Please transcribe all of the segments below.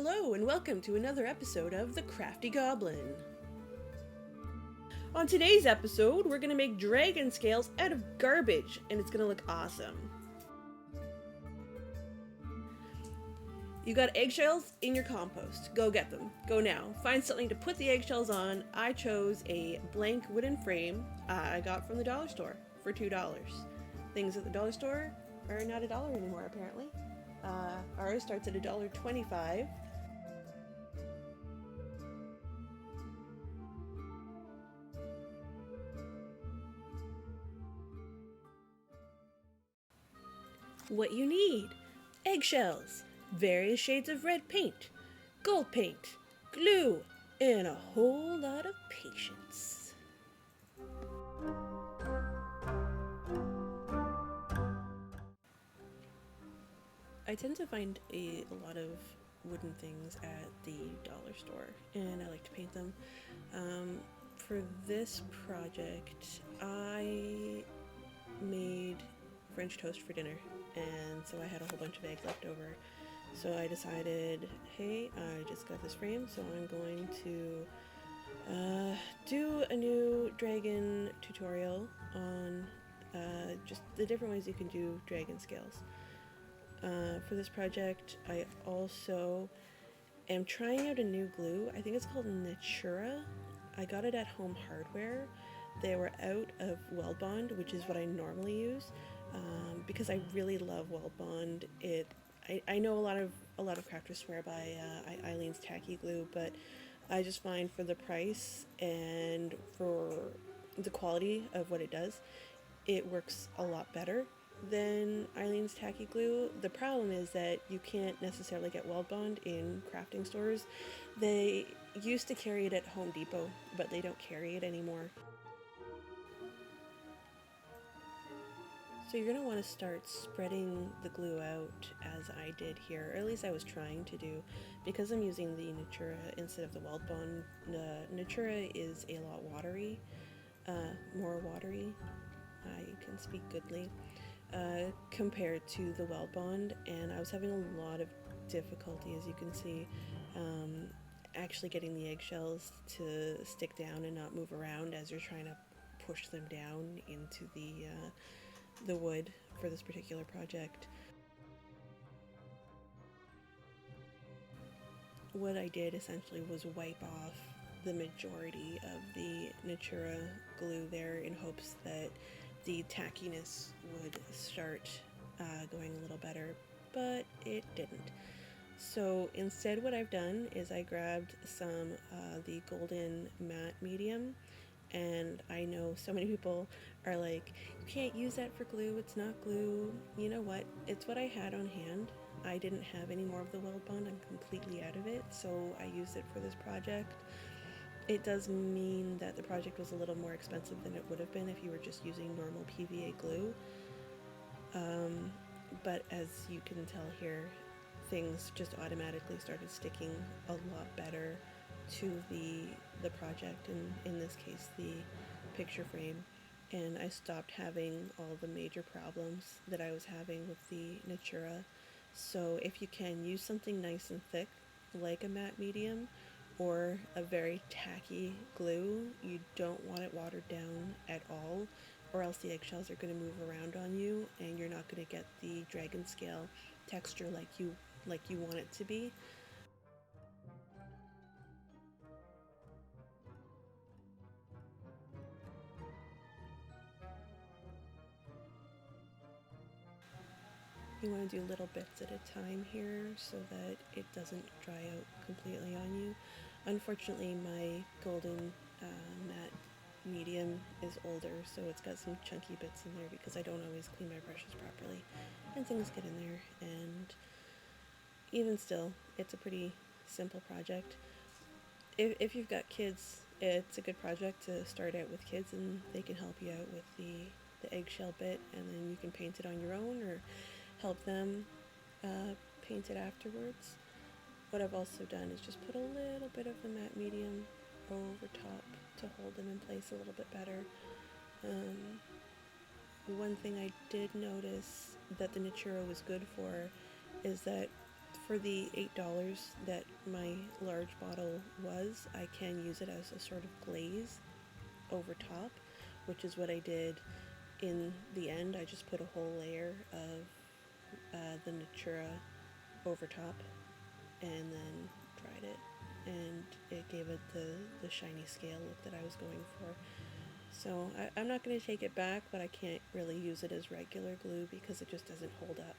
Hello and welcome to another episode of The Crafty Goblin. On today's episode, we're going to make dragon scales out of garbage, and it's going to look awesome. You got eggshells in your compost. Go get them. Go now. Find something to put the eggshells on. I chose a blank wooden frame I got from the dollar store for $2. Things at the dollar store are not $1 anymore, apparently. Ours starts at $1.25. What you need: eggshells, various shades of red paint, gold paint, glue, and a whole lot of patience. I tend to find a lot of wooden things at the dollar store, and I like to paint them. For this project, I made French toast for dinner, and so I had a whole bunch of eggs left over. So I decided, hey, I just got this frame, so I'm going to do a new dragon tutorial on just the different ways you can do dragon scales. For this project, I also am trying out a new glue. I think it's called Natura. I got it at Home Hardware. They were out of Weld Bond, which is what I normally use, because I really love Weld Bond. I know a lot of crafters swear by Eileen's tacky glue, but I just find for the price and for the quality of what it does, it works a lot better than Eileen's tacky glue. The problem is that you can't necessarily get Weld Bond in crafting stores. They used to carry it at Home Depot, but they don't carry it anymore. So you're going to want to start spreading the glue out as I did here, or at least I was trying to do. Because I'm using the Natura instead of the Weld Bond, Natura is a lot watery, more watery, I can speak goodly, compared to the Weld Bond, and I was having a lot of difficulty, as you can see, actually getting the eggshells to stick down and not move around as you're trying to push them down into the wood for this particular project. What I did essentially was wipe off the majority of the Natura glue there in hopes that the tackiness would start going a little better, but it didn't. So instead what I've done is I grabbed some the golden matte medium, and I know so many people are like, you can't use that for glue, it's not glue. You know what, it's what I had on hand. I didn't have any more of the Weld Bond, I'm completely out of it, so I used it for this project. It does mean that the project was a little more expensive than it would have been if you were just using normal PVA glue. But as you can tell here, things just automatically started sticking a lot better to the project, and in this case the picture frame, and I stopped having all the major problems that I was having with the Natura. So if you can, use something nice and thick like a matte medium or a very tacky glue. You don't want it watered down at all, or else the eggshells are going to move around on you and you're not going to get the dragon scale texture like you want it to be. You want to do little bits at a time here so that it doesn't dry out completely on you. Unfortunately, my golden matte medium is older, so it's got some chunky bits in there because I don't always clean my brushes properly, and things get in there. And even still, it's a pretty simple project. If you've got kids, it's a good project to start out with kids, and they can help you out with the eggshell bit, and then you can paint it on your own or help them paint it afterwards. What I've also done is just put a little bit of the matte medium over top to hold them in place a little bit better. One thing I did notice that the Natura was good for is that for the $8 that my large bottle was, I can use it as a sort of glaze over top, which is what I did in the end. I just put a whole layer of the Natura over top and then dried it, and it gave it the shiny scale look that I was going for. So I'm not going to take it back, but I can't really use it as regular glue because it just doesn't hold up.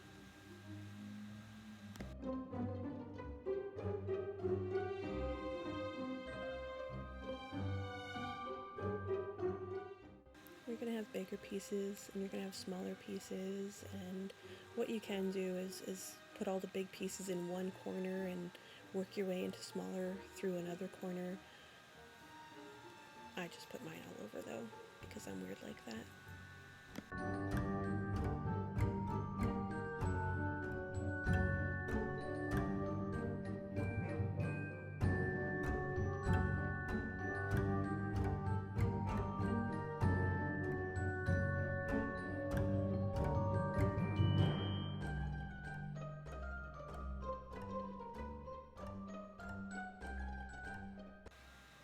You're going to have bigger pieces and you're going to have smaller pieces, and what you can do is put all the big pieces in one corner and work your way into smaller through another corner. I just put mine all over though, because I'm weird like that.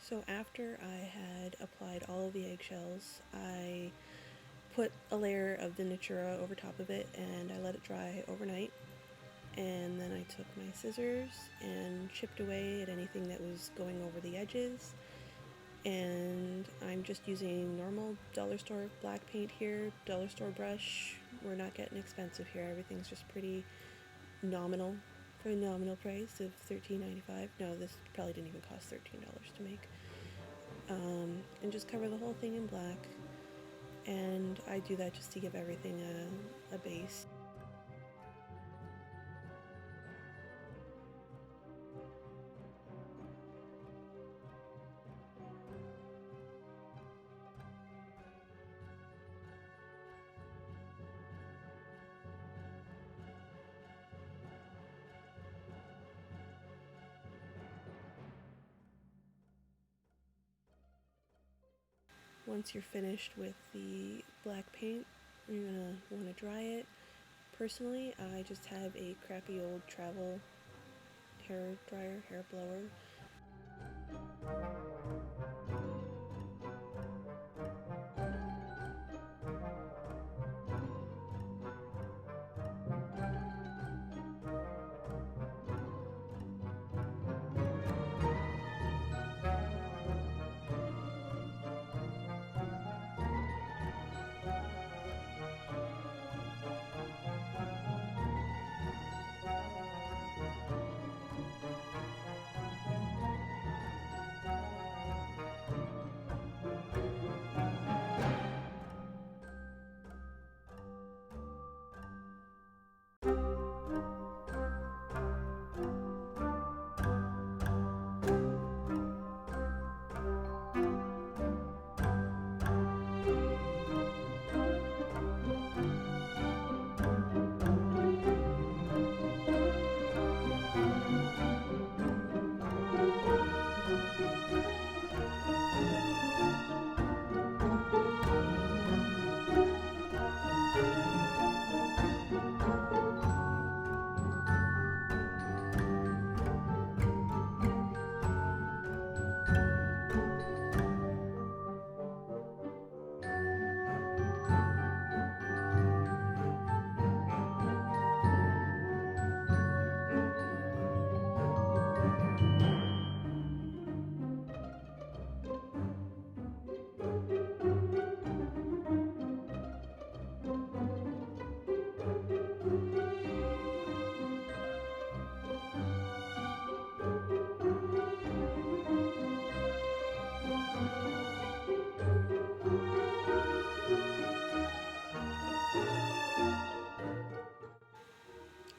So after I had applied all of the eggshells, I put a layer of the Natura over top of it and I let it dry overnight. And then I took my scissors and chipped away at anything that was going over the edges. And I'm just using normal dollar store black paint here, dollar store brush. We're not getting expensive here. Everything's just pretty nominal, for a nominal price of $13.95. No, this probably didn't even cost $13 to make. And just cover the whole thing in black. And I do that just to give everything a base. Once you're finished with the black paint, you're gonna want to dry it. Personally, I just have a crappy old travel hair dryer, hair blower.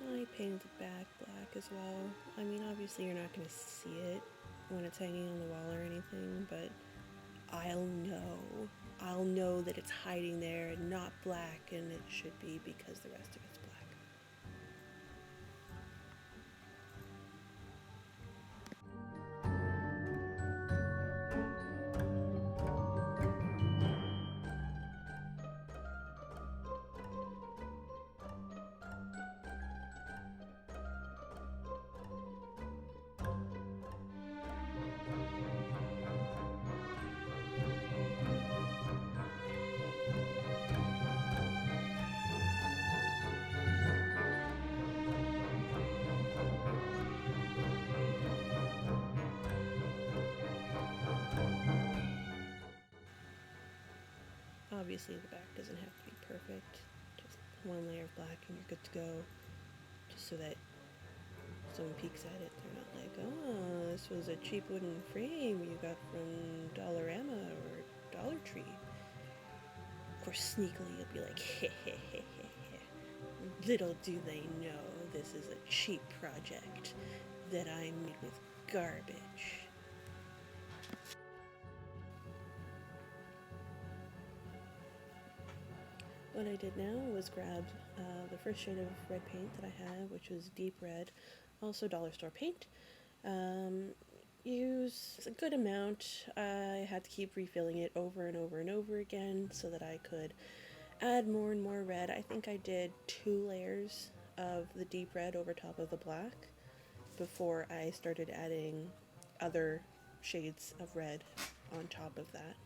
I painted the back black as well. I mean, obviously you're not going to see it when it's hanging on the wall or anything, but I'll know that it's hiding there and not black, and it should be because the rest of it's black. Obviously the back doesn't have to be perfect, just one layer of black and you're good to go, just so that someone peeks at it, they're not like, oh, this was a cheap wooden frame you got from Dollarama or Dollar Tree. Of course, sneakily you'll be like, heh heh heh heh heh. Little do they know this is a cheap project that I made with garbage. What I did now was grab the first shade of red paint that I have, which was deep red, also dollar store paint. Use a good amount. I had to keep refilling it over and over and over again so that I could add more and more red. I think I did 2 layers of the deep red over top of the black before I started adding other shades of red on top of that.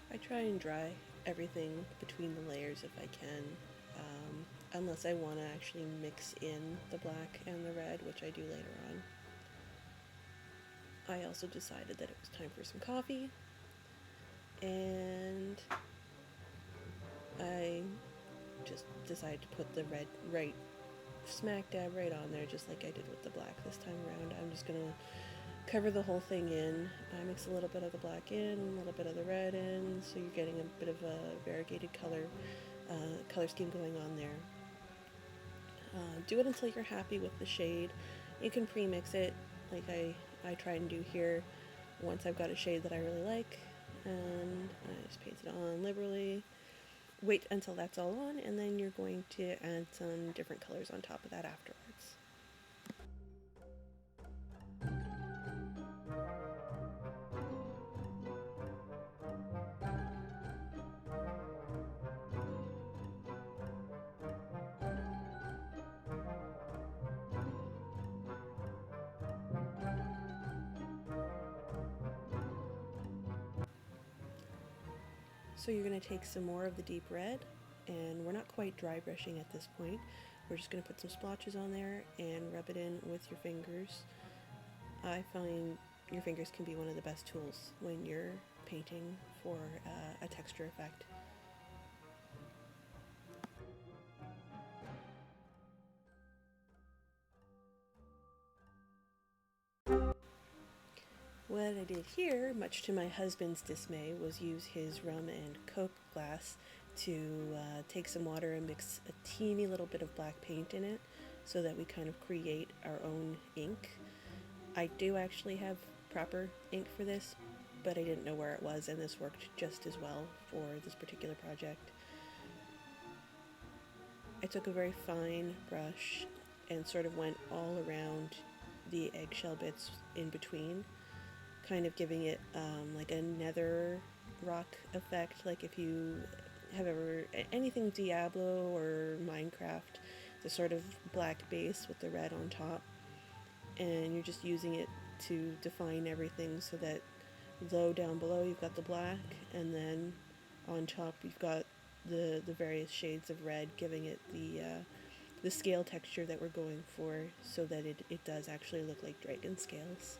I try and dry everything between the layers if I can, unless I want to actually mix in the black and the red, which I do later on. I also decided that it was time for some coffee, and I just decided to put the red right smack dab right on there, just like I did with the black this time around. I'm just gonna cover the whole thing in. I mix a little bit of the black in, a little bit of the red in, so you're getting a bit of a variegated color scheme going on there. Do it until you're happy with the shade. You can pre-mix it like I try and do here once I've got a shade that I really like, and I just paint it on liberally. Wait until that's all on, and then you're going to add some different colors on top of that afterwards. So you're going to take some more of the deep red, and we're not quite dry brushing at this point. We're just going to put some splotches on there and rub it in with your fingers. I find your fingers can be one of the best tools when you're painting for a texture effect. What I did here, much to my husband's dismay, was use his rum and Coke glass to take some water and mix a teeny little bit of black paint in it so that we kind of create our own ink. I do actually have proper ink for this, but I didn't know where it was, and this worked just as well for this particular project. I took a very fine brush and sort of went all around the eggshell bits in between, kind of giving it like a nether rock effect, like if you have ever anything Diablo or Minecraft, the sort of black base with the red on top, and you're just using it to define everything so that low down below you've got the black, and then on top you've got the various shades of red, giving it the scale texture that we're going for, so that it does actually look like dragon scales.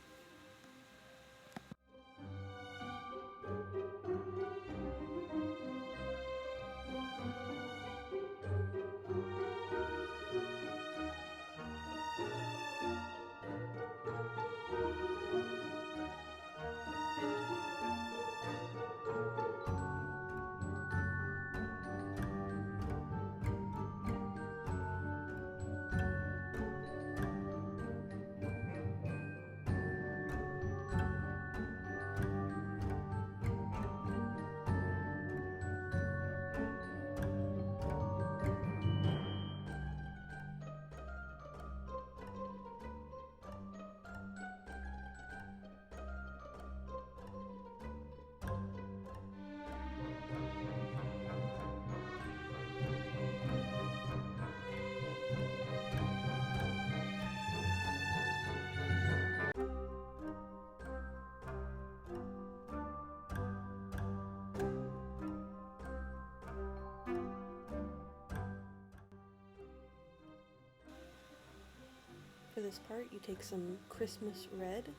For this part, you take some Christmas red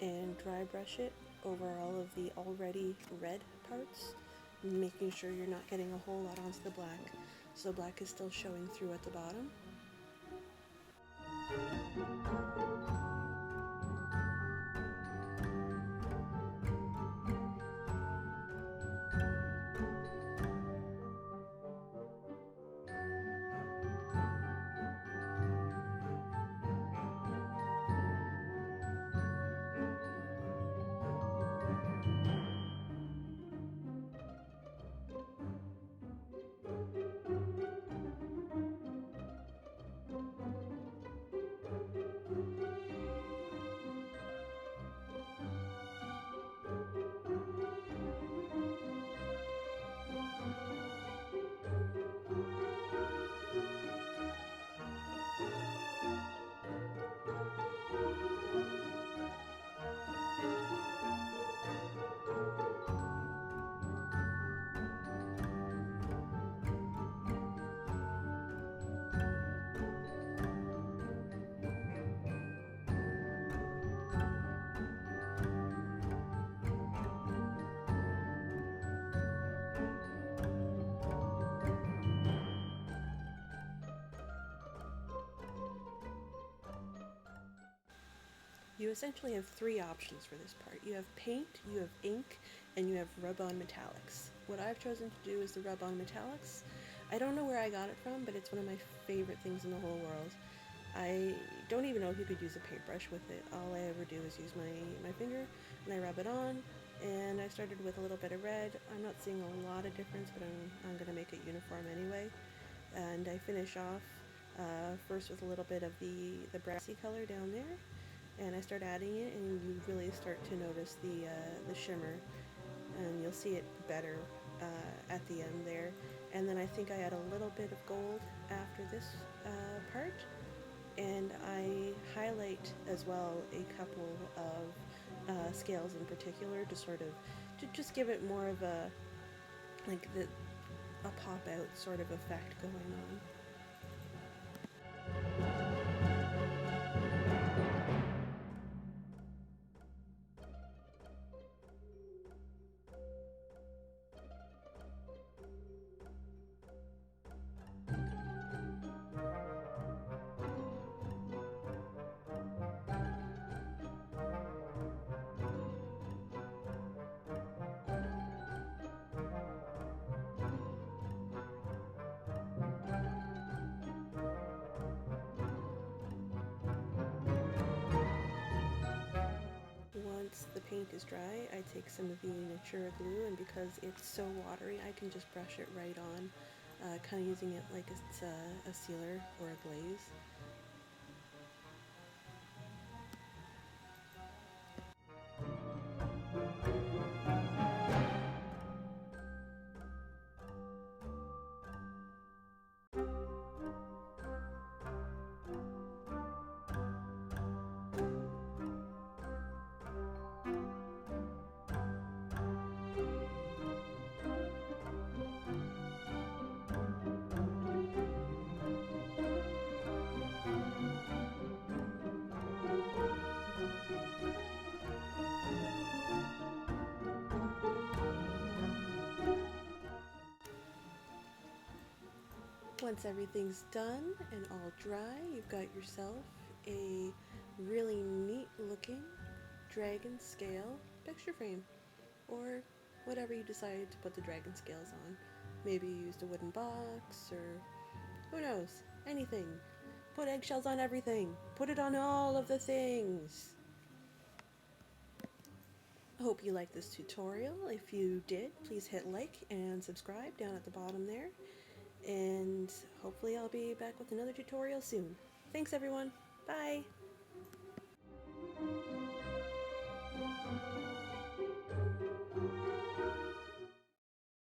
and dry brush it over all of the already red parts, making sure you're not getting a whole lot onto the black, so the black is still showing through at the bottom. You essentially have three options for this part. You have paint, you have ink, and you have rub-on metallics. What I've chosen to do is the rub-on metallics. I don't know where I got it from, but it's one of my favorite things in the whole world. I don't even know if you could use a paintbrush with it. All I ever do is use my finger, and I rub it on, and I started with a little bit of red. I'm not seeing a lot of difference, but I'm going to make it uniform anyway. And I finish off first with a little bit of the brassy color down there, and I start adding it, and you really start to notice the shimmer, and you'll see it better at the end there. And then I think I add a little bit of gold after this part, and I highlight as well a couple of scales in particular to sort of to just give it more of a pop out sort of effect going on. paint is dry, I take some of the Natura glue, and because it's so watery, I can just brush it right on, kind of using it like it's a sealer or a glaze. Once everything's done and all dry, you've got yourself a really neat looking dragon scale picture frame, or whatever you decide to put the dragon scales on. Maybe you used a wooden box, or who knows, anything. Put eggshells on everything. Put it on all of the things. I hope you liked this tutorial. If you did, please hit like and subscribe down at the bottom there. And hopefully I'll be back with another tutorial soon. Thanks everyone. Bye.